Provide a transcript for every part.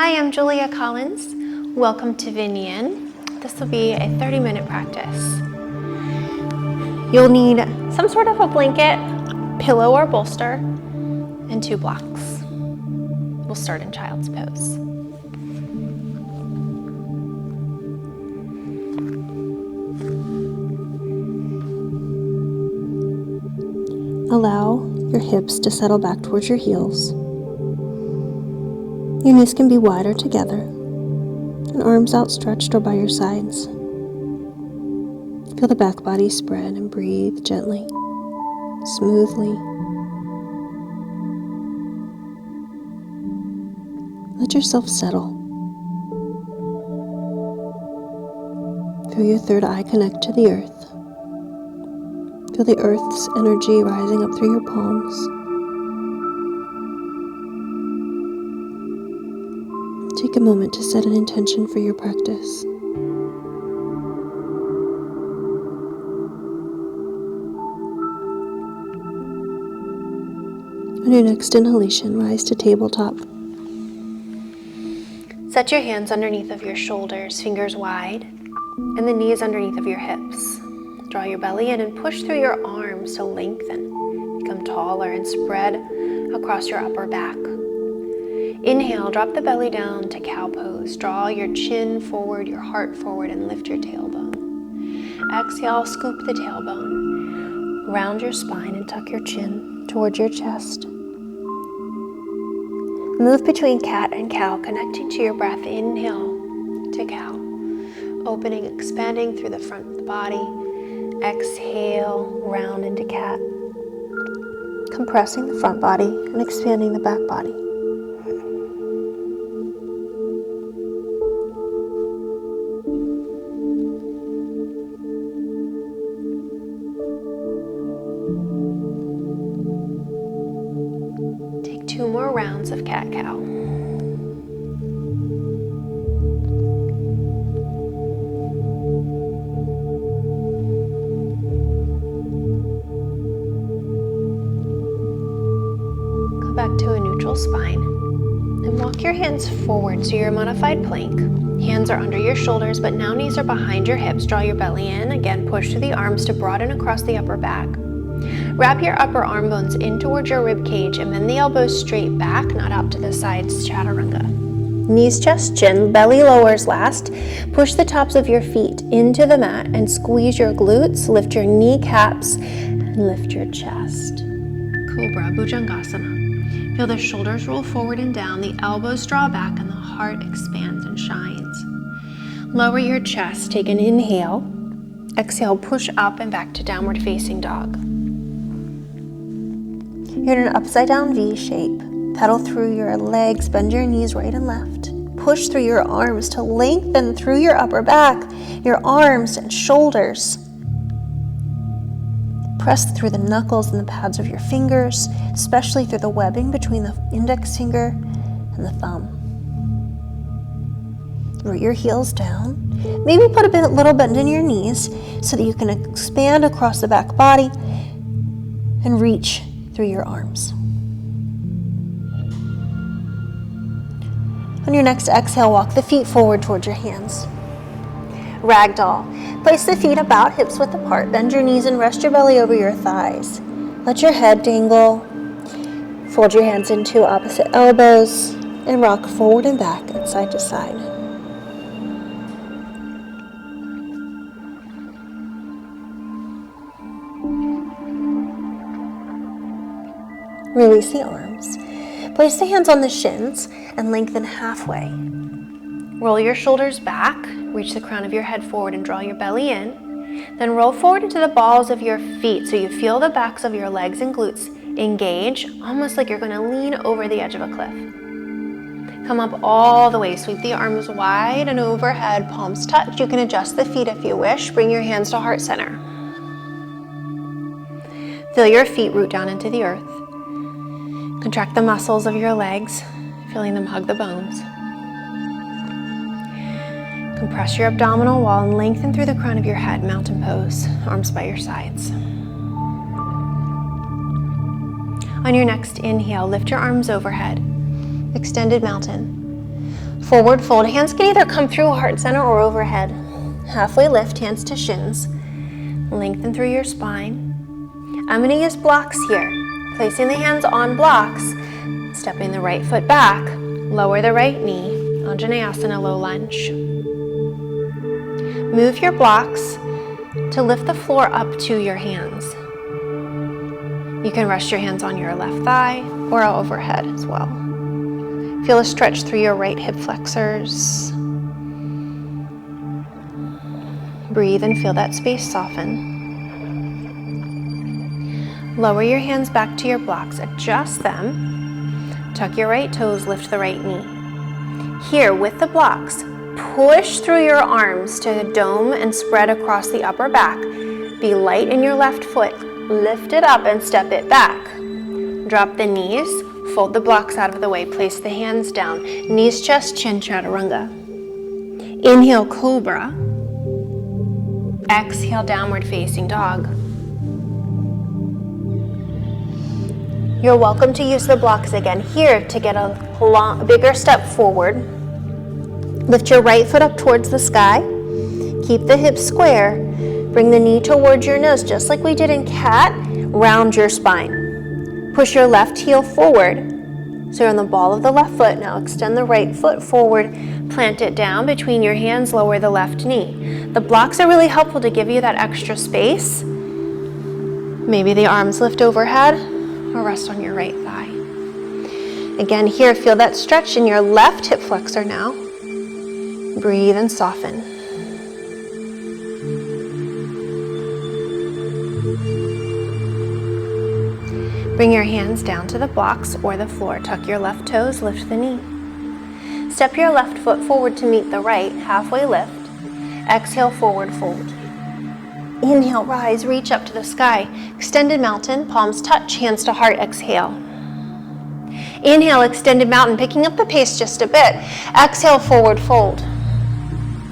Hi, I'm Julia Collins. Welcome to VinYin. This will be a 30-minute practice. You'll need some sort of a blanket, pillow or bolster, and 2 blocks. We'll start in child's pose. Allow your hips to settle back towards your heels. Your knees can be wider together, and arms outstretched or by your sides. Feel the back body spread and breathe gently, smoothly. Let yourself settle. Feel your third eye connect to the earth. Feel the earth's energy rising up through your palms. Take a moment to set an intention for your practice. On your next inhalation, rise to tabletop. Set your hands underneath of your shoulders, fingers wide, and the knees underneath of your hips. Draw your belly in and push through your arms to lengthen, become taller, and spread across your upper back. Inhale, drop the belly down to cow pose. Draw your chin forward, your heart forward, and lift your tailbone. Exhale, scoop the tailbone. Round your spine and tuck your chin towards your chest. Move between cat and cow, connecting to your breath. Inhale to cow. Opening, expanding through the front of the body. Exhale, round into cat. Compressing the front body and expanding the back body. Take 2 more rounds of cat-cow. Go back to a neutral spine and walk your hands forward so you're a modified plank. Hands are under your shoulders, but now knees are behind your hips. Draw your belly in. Again, push through the arms to broaden across the upper back. Wrap your upper arm bones in towards your rib cage and bend the elbows straight back, not out to the sides, chaturanga. Knees, chest, chin, belly lowers last. Push the tops of your feet into the mat and squeeze your glutes. Lift your kneecaps and lift your chest. Cobra, Bhujangasana. Feel the shoulders roll forward and down, the elbows draw back, and the heart expands and shines. Lower your chest, take an inhale. Exhale, push up and back to downward facing dog. You're in an upside down V shape. Pedal through your legs, bend your knees right and left. Push through your arms to lengthen through your upper back, your arms and shoulders. Press through the knuckles and the pads of your fingers, especially through the webbing between the index finger and the thumb. Root your heels down. Maybe put a little bend in your knees so that you can expand across the back body and reach through your arms. On your next exhale, walk the feet forward towards your hands. Ragdoll. Place the feet about hips width apart. Bend your knees and rest your belly over your thighs. Let your head dangle. Fold your hands into opposite elbows and rock forward and back and side to side. Release the arms. Place the hands on the shins and lengthen halfway. Roll your shoulders back, reach the crown of your head forward and draw your belly in. Then roll forward into the balls of your feet so you feel the backs of your legs and glutes engage, almost like you're going to lean over the edge of a cliff. Come up all the way, sweep the arms wide and overhead, palms touch. You can adjust the feet if you wish. Bring your hands to heart center. Feel your feet root down into the earth. Contract the muscles of your legs, feeling them hug the bones. Compress your abdominal wall and lengthen through the crown of your head, mountain pose, arms by your sides. On your next inhale, lift your arms overhead, extended mountain. Forward fold. Hands can either come through heart center or overhead. Halfway lift, hands to shins. Lengthen through your spine. I'm going to use blocks here. Placing the hands on blocks, stepping the right foot back, lower the right knee, Anjaneyasana, low lunge. Move your blocks to lift the floor up to your hands. You can rest your hands on your left thigh or overhead as well. Feel a stretch through your right hip flexors. Breathe and feel that space soften. Lower your hands back to your blocks, adjust them. Tuck your right toes, lift the right knee. Here, with the blocks, push through your arms to dome and spread across the upper back. Be light in your left foot. Lift it up and step it back. Drop the knees, fold the blocks out of the way, place the hands down. Knees, chest, chin, chaturanga. Inhale, cobra. Exhale, downward facing dog. You're welcome to use the blocks again here to get a bigger step forward. Lift your right foot up towards the sky. Keep the hips square. Bring the knee towards your nose, just like we did in cat. Round your spine. Push your left heel forward. So you're on the ball of the left foot. Now extend the right foot forward. Plant it down between your hands. Lower the left knee. The blocks are really helpful to give you that extra space. Maybe the arms lift overhead or rest on your right thigh. Again, here, feel that stretch in your left hip flexor now. Breathe and soften. Bring your hands down to the blocks or the floor. Tuck your left toes, lift the knee. Step your left foot forward to meet the right, halfway lift. Exhale, forward fold. Inhale, rise, reach up to the sky. Extended mountain, palms touch, hands to heart, exhale. Inhale, extended mountain, picking up the pace just a bit. Exhale, forward fold.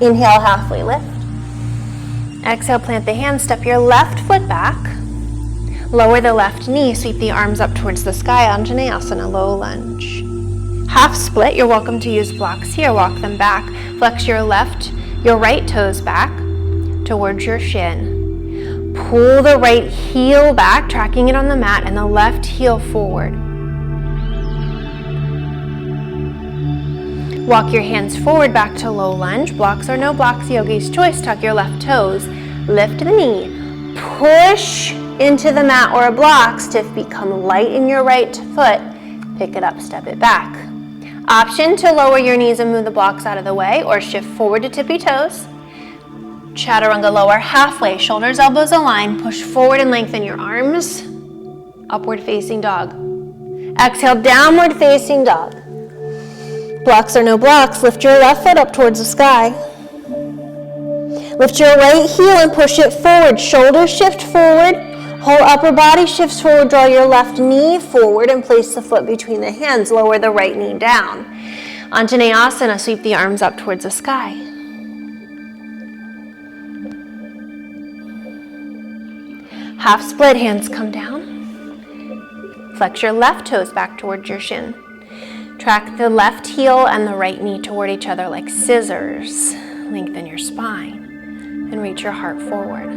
Inhale, halfway lift. Exhale, plant the hands, step your left foot back. Lower the left knee, sweep the arms up towards the sky, Anjaneyasana, low lunge. Half split, you're welcome to use blocks here, walk them back. Flex your right toes back towards your shin. Pull the right heel back, tracking it on the mat, and the left heel forward. Walk your hands forward back to low lunge. Blocks or no blocks, yogi's choice. Tuck your left toes, lift the knee, push into the mat or blocks to become light in your right foot. Pick it up, step it back. Option to lower your knees and move the blocks out of the way or shift forward to tippy toes. Chaturanga, lower halfway, shoulders, elbows align. Push forward and lengthen your arms. Upward facing dog. Exhale, downward facing dog. Blocks or no blocks, lift your left foot up towards the sky. Lift your right heel and push it forward. Shoulders shift forward. Whole upper body shifts forward. Draw your left knee forward and place the foot between the hands. Lower the right knee down. Anjaneyasana, sweep the arms up towards the sky. Half split, hands come down. Flex your left toes back towards your shin. Track the left heel and the right knee toward each other like scissors. Lengthen your spine and reach your heart forward.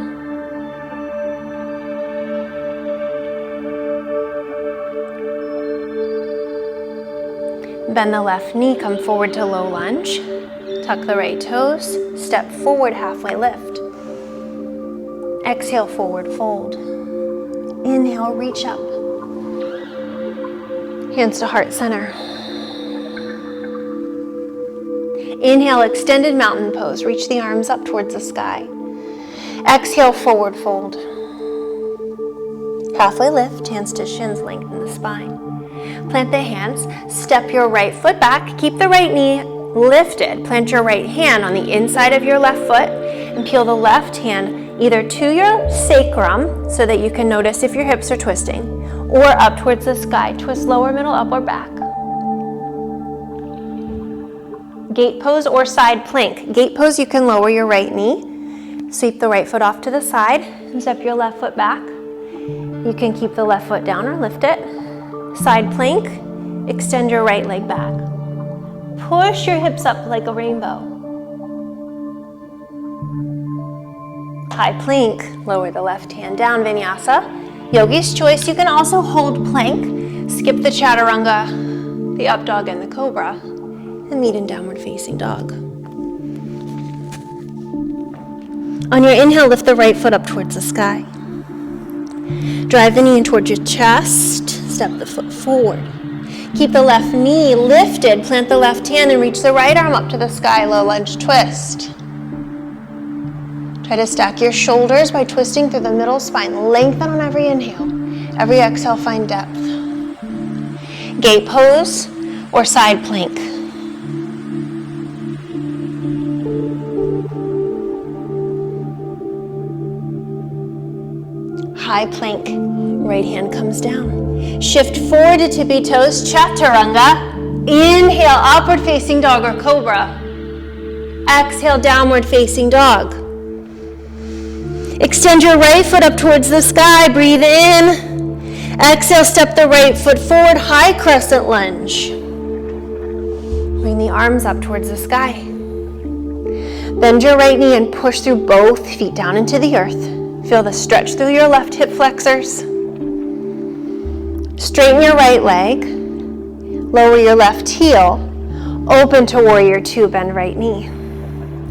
Bend the left knee, come forward to low lunge. Tuck the right toes, step forward, halfway lift. Exhale, forward fold. Inhale, reach up. Hands to heart center. Inhale, extended mountain pose. Reach the arms up towards the sky. Exhale, forward fold. Halfway lift, hands to shins, lengthen the spine. Plant the hands, step your right foot back, keep the right knee lifted. Plant your right hand on the inside of your left foot and peel the left hand either to your sacrum so that you can notice if your hips are twisting, or up towards the sky. Twist lower, middle, up, or back. Gate pose or side plank. Gate pose, you can lower your right knee, sweep the right foot off to the side, and step your left foot back. You can keep the left foot down or lift it. Side plank, extend your right leg back. Push your hips up like a rainbow. High plank, lower the left hand down, Vinyasa. Yogi's choice, you can also hold plank, skip the chaturanga, the up dog and the cobra, and meet in downward facing dog. On your inhale, lift the right foot up towards the sky. Drive the knee in towards your chest, step the foot forward. Keep the left knee lifted, plant the left hand and reach the right arm up to the sky, low lunge twist. Try to stack your shoulders by twisting through the middle spine. Lengthen on every inhale. Every exhale, find depth. Gate pose or side plank. High plank, right hand comes down. Shift forward to tippy toes, chaturanga. Inhale, upward facing dog or cobra. Exhale, downward facing dog. Extend your right foot up towards the sky, breathe in. Exhale, step the right foot forward, high crescent lunge. Bring the arms up towards the sky. Bend your right knee and push through both feet down into the earth. Feel the stretch through your left hip flexors. Straighten your right leg. Lower your left heel. Open to warrior two, bend right knee.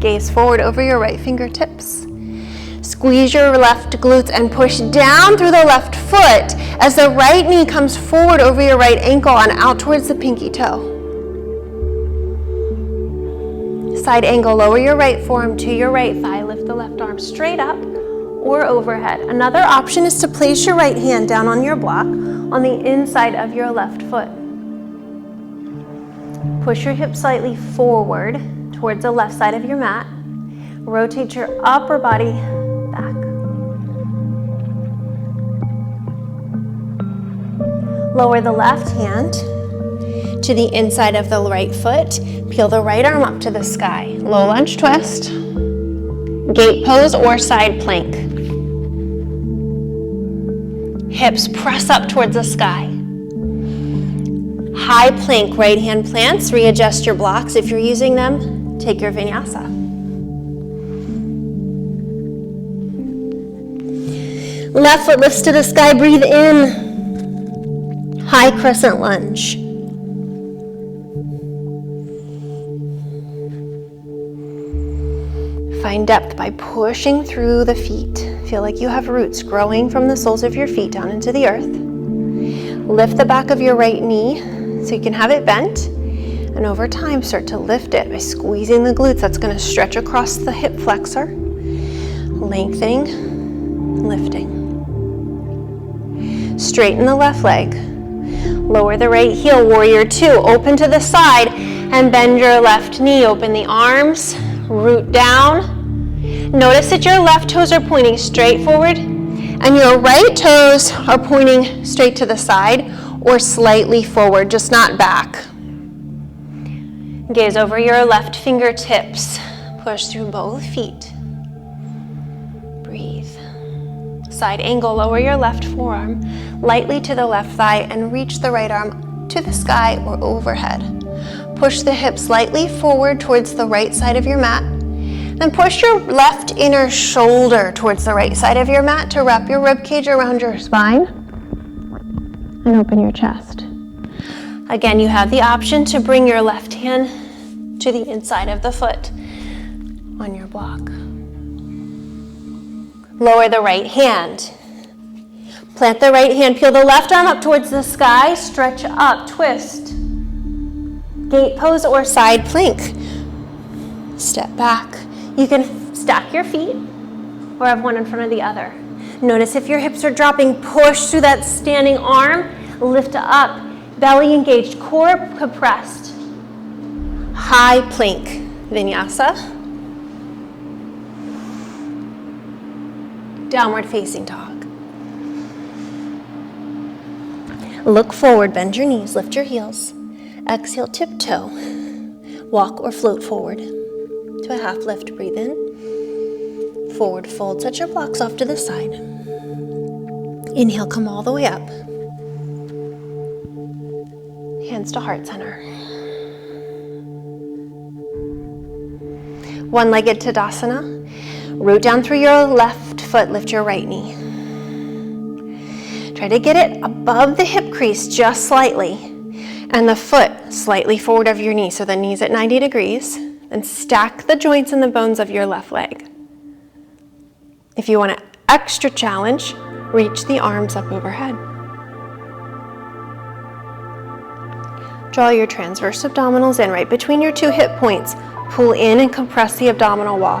Gaze forward over your right fingertips. Squeeze your left glutes and push down through the left foot as the right knee comes forward over your right ankle and out towards the pinky toe. Side angle, lower your right forearm to your right thigh. Lift the left arm straight up or overhead. Another option is to place your right hand down on your block on the inside of your left foot. Push your hips slightly forward towards the left side of your mat. Rotate your upper body back. Lower the left hand to the inside of the right foot. Peel the right arm up to the sky. Low lunge twist, gate pose or side plank. Hips press up towards the sky. High plank, right hand plants. Readjust your blocks. If you're using them, take your vinyasa. Left foot lifts to the sky, breathe in. High crescent lunge. Find depth by pushing through the feet. Feel like you have roots growing from the soles of your feet down into the earth. Lift the back of your right knee so you can have it bent. And over time, start to lift it by squeezing the glutes. That's going to stretch across the hip flexor. Lengthening, lifting. Straighten the left leg. Lower the right heel, warrior two. Open to the side and bend your left knee. Open the arms, root down. Notice that your left toes are pointing straight forward and your right toes are pointing straight to the side or slightly forward, just not back. Gaze over your left fingertips. Push through both feet. Breathe. Side angle, lower your left forearm lightly to the left thigh and reach the right arm to the sky or overhead. Push the hips slightly forward towards the right side of your mat. Then push your left inner shoulder towards the right side of your mat to wrap your rib cage around your spine and open your chest. Again, you have the option to bring your left hand to the inside of the foot on your block. Lower the right hand. Plant the right hand, peel the left arm up towards the sky, stretch up, twist. Gate pose or side plank. Step back. You can stack your feet or have one in front of the other. Notice if your hips are dropping, push through that standing arm, lift up, belly engaged, core compressed. High plank, vinyasa. Downward facing dog. Look forward, bend your knees, lift your heels. Exhale, tiptoe. Walk or float forward to a half lift, breathe in. Forward fold, set your blocks off to the side. Inhale, come all the way up. Hands to heart center. One-legged Tadasana. Root down through your left foot, lift your right knee. Try to get it above the hip crease just slightly, and the foot slightly forward of your knee, so the knee's at 90 degrees. Then stack the joints and the bones of your left leg. If you want an extra challenge, reach the arms up overhead. Draw your transverse abdominals in right between your two hip points. Pull in and compress the abdominal wall.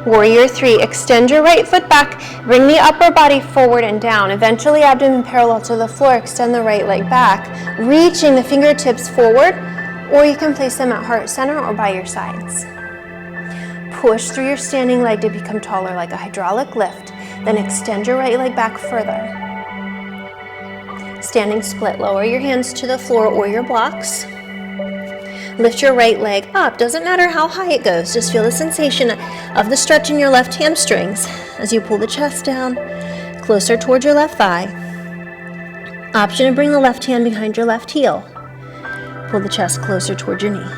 Warrior 3, extend your right foot back, bring the upper body forward and down. Eventually abdomen parallel to the floor, extend the right leg back, reaching the fingertips forward, or you can place them at heart center or by your sides. Push through your standing leg to become taller like a hydraulic lift, then extend your right leg back further. Standing split, lower your hands to the floor or your blocks. Lift your right leg up. Doesn't matter how high it goes, just feel the sensation of the stretch in your left hamstrings as you pull the chest down closer towards your left thigh. Option to bring the left hand behind your left heel. Pull the chest closer towards your knee.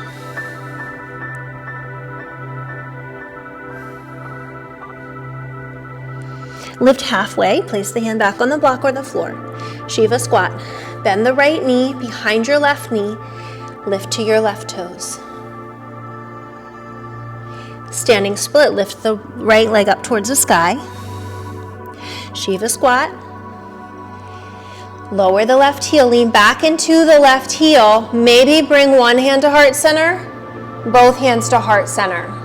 Lift halfway, place the hand back on the block or the floor. Shiva squat. Bend the right knee behind your left knee. Lift to your left toes. Standing split, lift the right leg up towards the sky. Shiva squat. Lower the left heel, lean back into the left heel. Maybe bring one hand to heart center, both hands to heart center.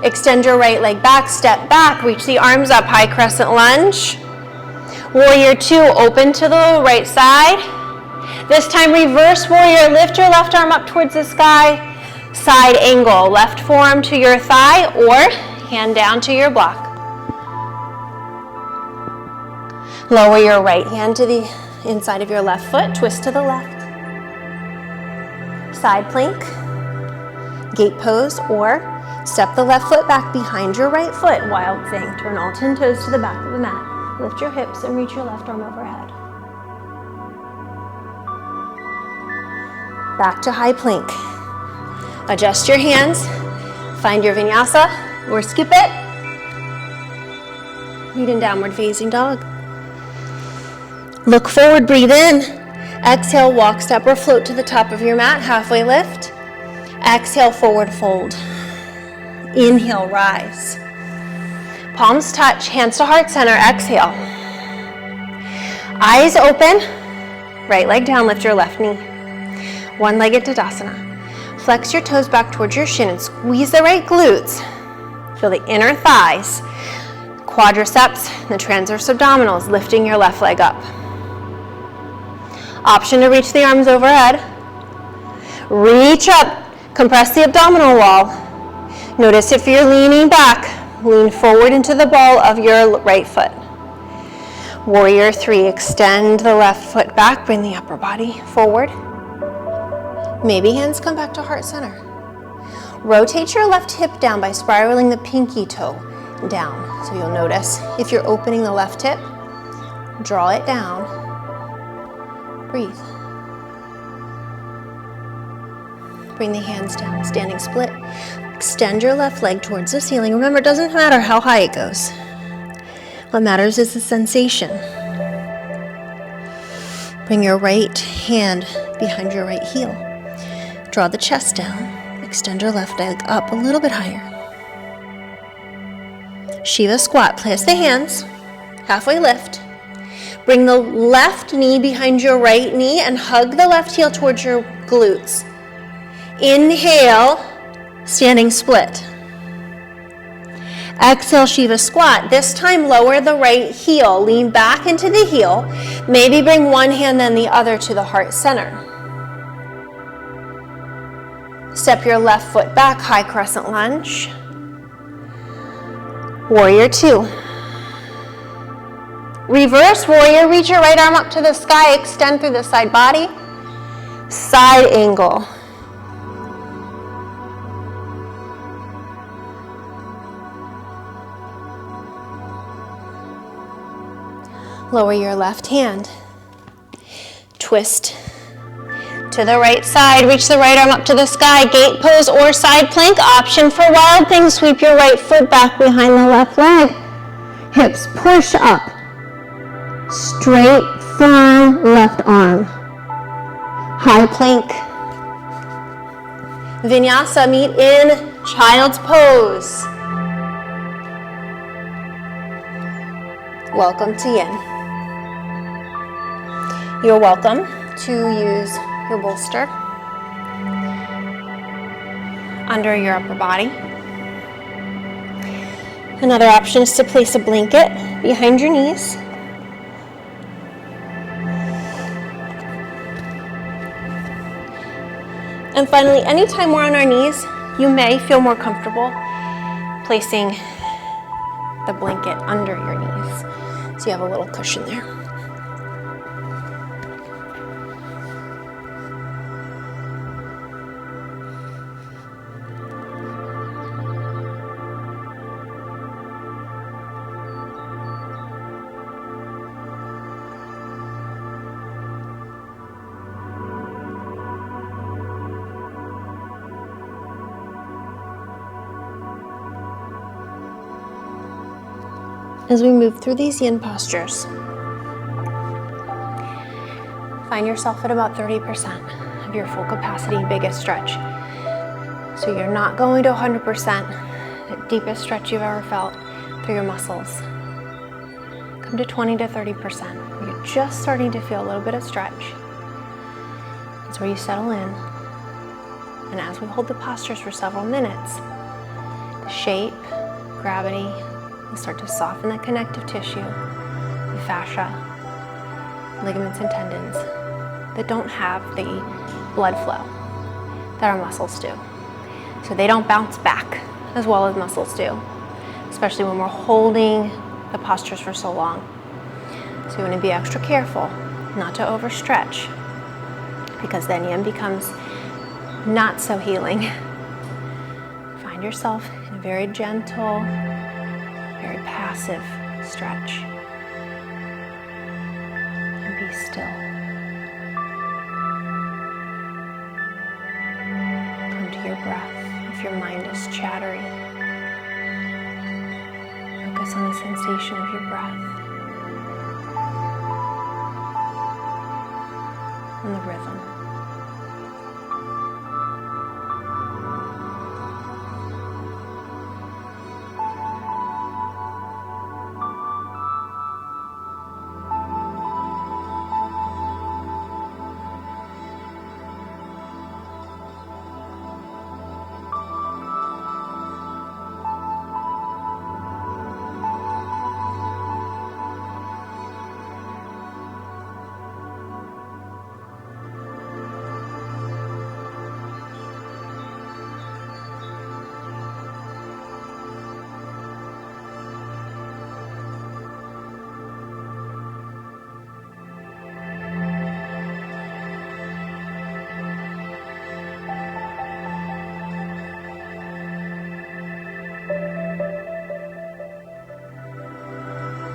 Extend your right leg back, step back, reach the arms up, high crescent lunge. Warrior 2, open to the right side. This time, reverse warrior, lift your left arm up towards the sky, side angle, left forearm to your thigh or hand down to your block. Lower your right hand to the inside of your left foot, twist to the left. Side plank, gate pose, or step the left foot back behind your right foot, wild thing. Turn all 10 toes to the back of the mat. Lift your hips and reach your left arm overhead. Back to high plank. Adjust your hands. Find your Vinyasa or skip it. Meet in downward facing dog. Look forward, breathe in. Exhale, walk, step, or float to the top of your mat. Halfway lift. Exhale, forward fold. Inhale, rise. Palms touch, hands to heart center. Exhale. Eyes open. Right leg down, lift your left knee. One-legged Tadasana. Flex your toes back towards your shin and squeeze the right glutes. Feel the inner thighs, quadriceps, the transverse abdominals, lifting your left leg up. Option to reach the arms overhead. Reach up, compress the abdominal wall. Notice if you're leaning back, lean forward into the ball of your right foot. Warrior 3, extend the left foot back, bring the upper body forward. Maybe hands come back to heart center. Rotate your left hip down by spiraling the pinky toe down. So you'll notice if you're opening the left hip, draw it down, breathe. Bring the hands down, standing split. Extend your left leg towards the ceiling. Remember, it doesn't matter how high it goes. What matters is the sensation. Bring your right hand behind your right heel. Draw the chest down. Extend your left leg up a little bit higher. Shiva squat. Place the hands. Halfway lift. Bring the left knee behind your right knee and hug the left heel towards your glutes. Inhale, standing split. Exhale, Shiva squat. This time lower the right heel. Lean back into the heel. Maybe bring one hand then the other to the heart center. Step your left foot back, high crescent lunge. Warrior 2. Reverse warrior, reach your right arm up to the sky, extend through the side body. Side angle. Lower your left hand. Twist to the right side. Reach the right arm up to the sky. Gate pose or side plank option. For wild thing, sweep your right foot back behind the left leg. Hips push up. Straight, firm left arm. High plank. Vinyasa, meet in child's pose. Welcome to Yin. You're welcome to use your bolster under your upper body. Another option is to place a blanket behind your knees. And finally, anytime we're on our knees, you may feel more comfortable placing the blanket under your knees, so you have a little cushion there. As we move through these yin postures, find yourself at about 30% of your full capacity, biggest stretch. So you're not going to 100%, the deepest stretch you've ever felt through your muscles. Come to 20 to 30%, where you're just starting to feel a little bit of stretch. It's where you settle in. And as we hold the postures for several minutes, the shape, gravity, will start to soften the connective tissue, the fascia, ligaments and tendons that don't have the blood flow that our muscles do. So they don't bounce back as well as muscles do, especially when we're holding the postures for so long. So you want to be extra careful not to overstretch, because then yin becomes not so healing. Find yourself in a very gentle, very passive stretch. And be still. Come to your breath if your mind is chattery. Focus on the sensation of your breath and the rhythm.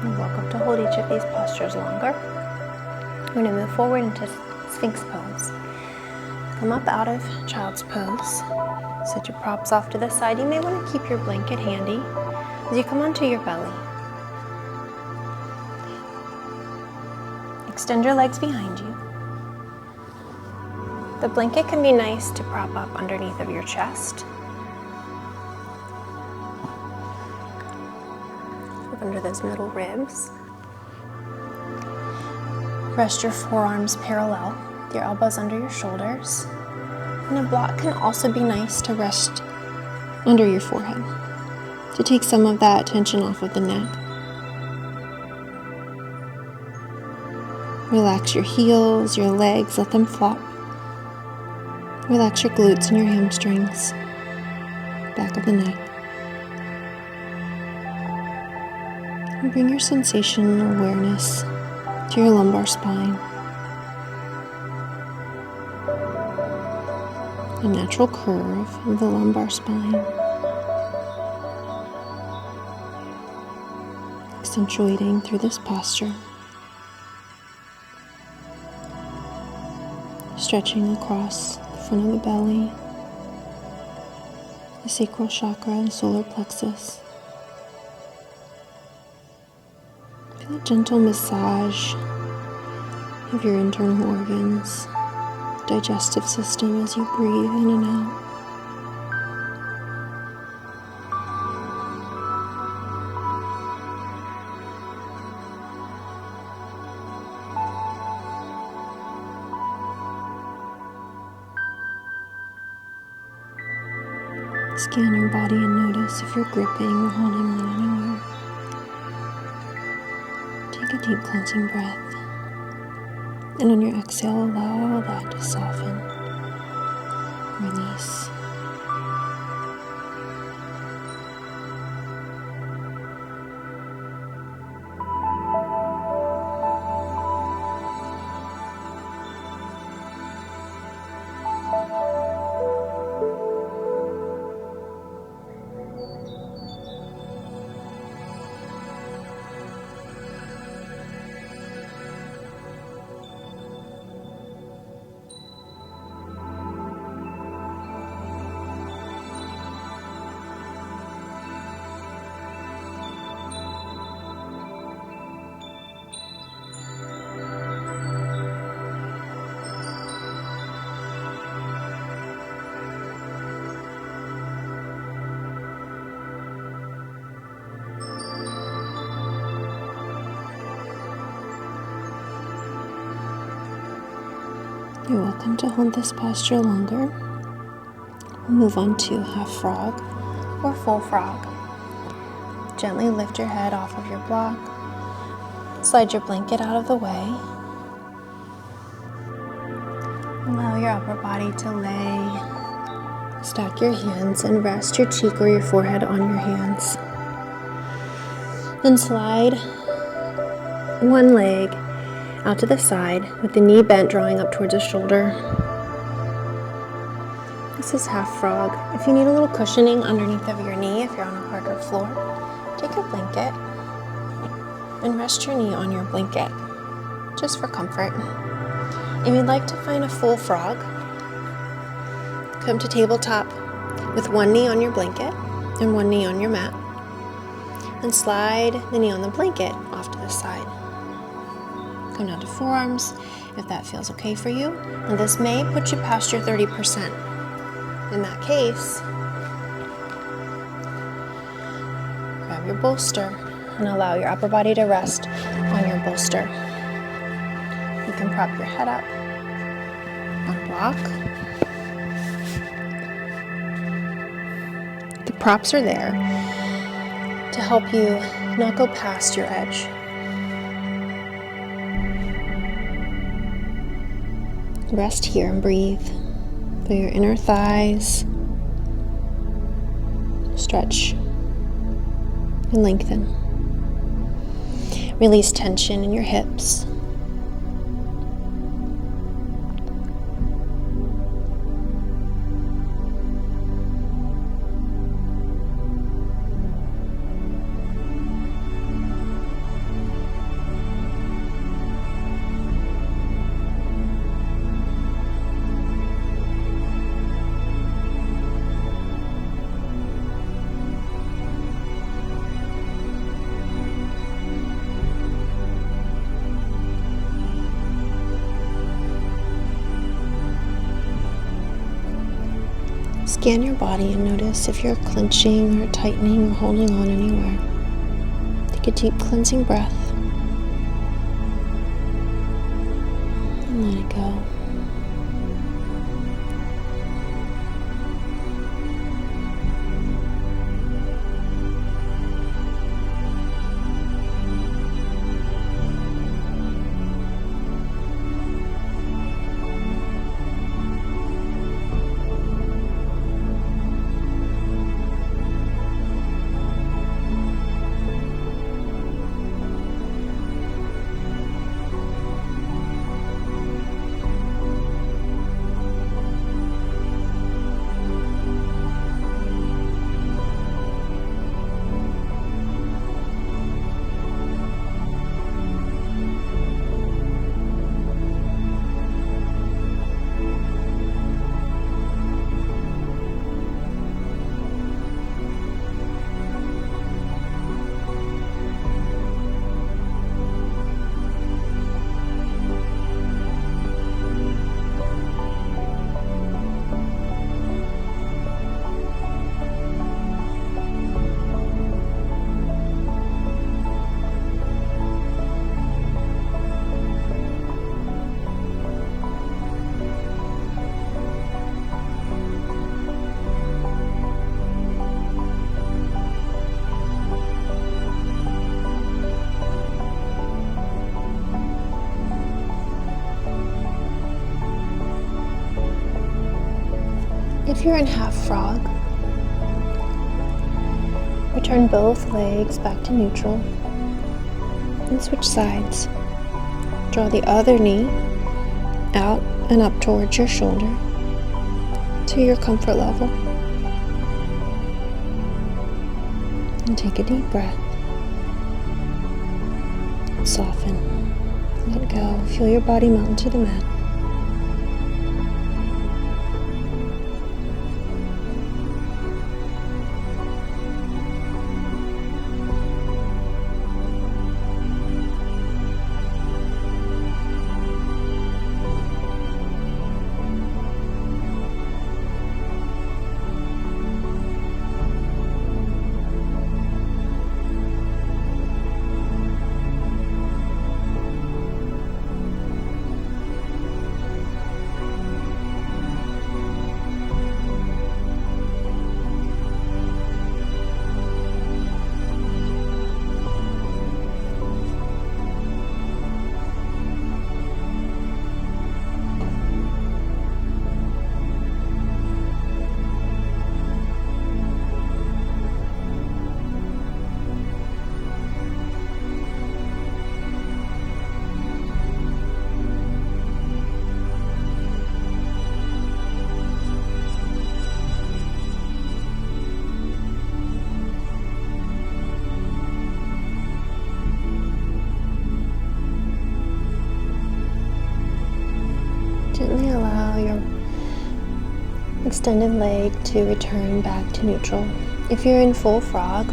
You're welcome to hold each of these postures longer. We're going to move forward into Sphinx pose. Come up out of child's pose. Set your props off to the side. You may want to keep your blanket handy as you come onto your belly. Extend your legs behind you. The blanket can be nice to prop up underneath of your chest, under those middle ribs. Rest your forearms parallel with your elbows under your shoulders. And a block can also be nice to rest under your forehead to take some of that tension off of the neck. Relax your heels, your legs, let them flop. Relax your glutes and your hamstrings, back of the neck. And bring your sensation and awareness to your lumbar spine. A natural curve of the lumbar spine, accentuating through this posture. stretching across the front of the belly, the sacral chakra and solar plexus. Feel a gentle massage of your internal organs, digestive system as you breathe in and out. Scan your body and notice if you're gripping or holding on anywhere. Take a deep cleansing breath. And on your exhale, allow all that to soften, release. You're welcome to hold this posture longer. We'll move on to half frog or full frog. Gently lift your head off of your block. Slide your blanket out of the way. Allow your upper body to lay. Stack your hands and rest your cheek or your forehead on your hands. Then slide one leg out to the side with the knee bent, drawing up towards the shoulder. This is half frog. If you need a little cushioning underneath of your knee, if you're on a harder floor, take your blanket and rest your knee on your blanket, just for comfort. If you'd like to find a full frog, come to tabletop with one knee on your blanket and one knee on your mat, and slide the knee on the blanket off to the side. Come down to forearms if that feels okay for you. And this may put you past your 30%. In that case, grab your bolster and allow your upper body to rest on your bolster. You can prop your head up on block. The props are there to help you not go past your edge. Rest here and breathe. Feel your inner thighs stretch and lengthen. Release tension in your hips. Scan your body and notice if you're clenching or tightening or holding on anywhere. Take a deep cleansing breath and let it go. If you're in half frog, return both legs back to neutral and switch sides. Draw the other knee out and up towards your shoulder to your comfort level. And take a deep breath. Soften. Let go. Feel your body melt into the mat. Gently allow your extended leg to return back to neutral. If you're in full frog,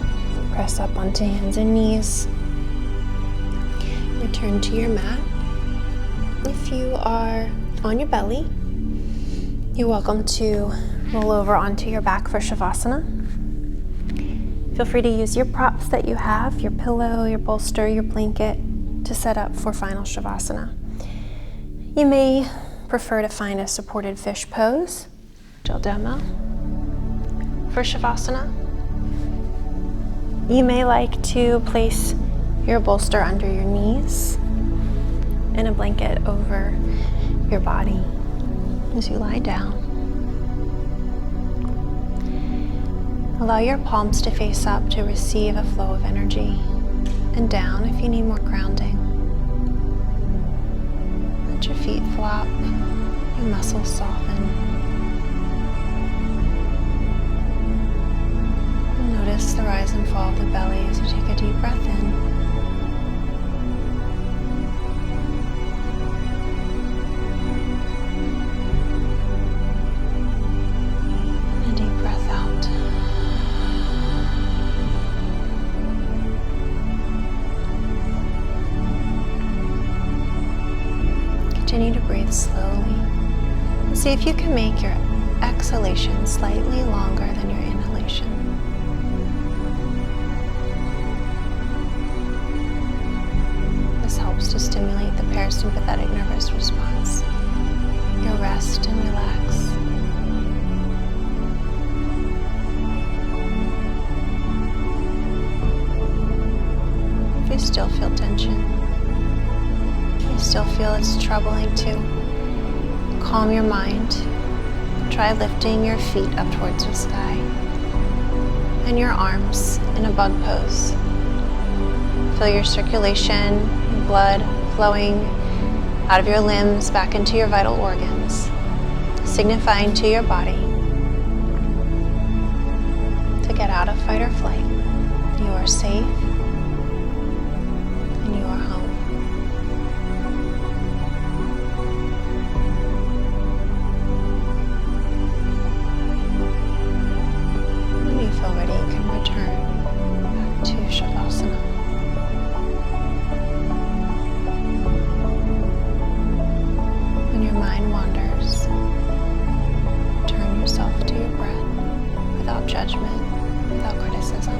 press up onto hands and knees. Return to your mat. If you are on your belly, you're welcome to roll over onto your back for Shavasana. Feel free to use your props that you have, your pillow, your bolster, your blanket, to set up for final Shavasana. You may prefer to find a supported fish pose, which I'll demo for Shavasana. You may like to place your bolster under your knees and a blanket over your body as you lie down. Allow your palms to face up to receive a flow of energy, and down if you need more grounding. Let your feet flop, your muscles soften. And notice the rise and fall of the belly as you take a deep breath in. And a deep breath out. Continue to breathe slowly. See if you can make your exhalation slightly longer than your inhalation. This helps to stimulate the parasympathetic nervous response. You'll rest and relax. If you still feel tension, you still feel it's troubling to calm your mind, try lifting your feet up towards the sky and your arms in a bug pose. Feel your circulation and blood flowing out of your limbs back into your vital organs, signifying to your body to get out of fight or flight. You are safe and you are home. Already you can return back to Shavasana. When your mind wanders, turn yourself to your breath without judgment, without criticism.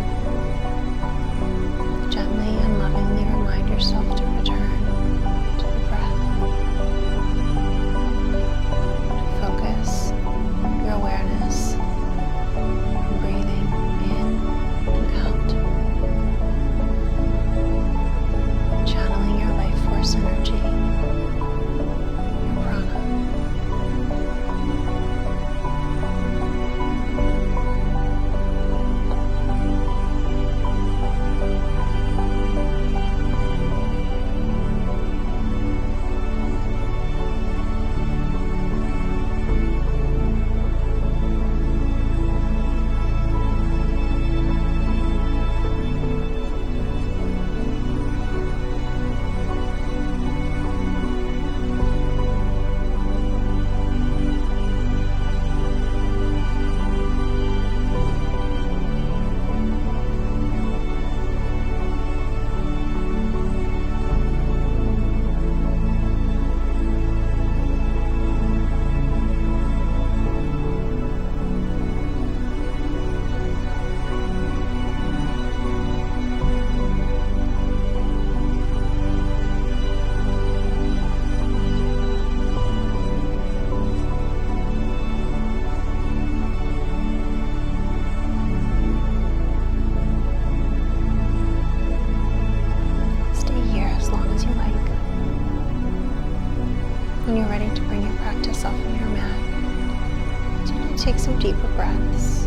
When you're ready to bring your practice off of your mat, so you take some deeper breaths.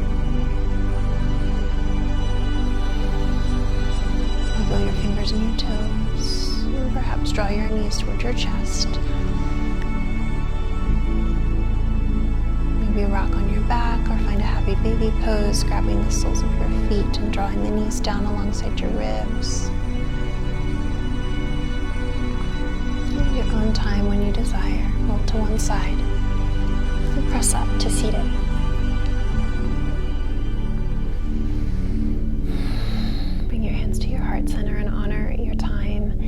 Wiggle your fingers and your toes, and perhaps draw your knees toward your chest. Maybe rock on your back or find a happy baby pose, grabbing the soles of your feet and drawing the knees down alongside your ribs. At your own time, when you desire, roll to one side and press up to seated. Bring your hands to your heart center and honor your time,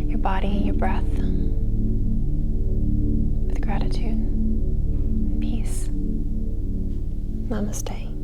your body, your breath with gratitude and peace. Namaste.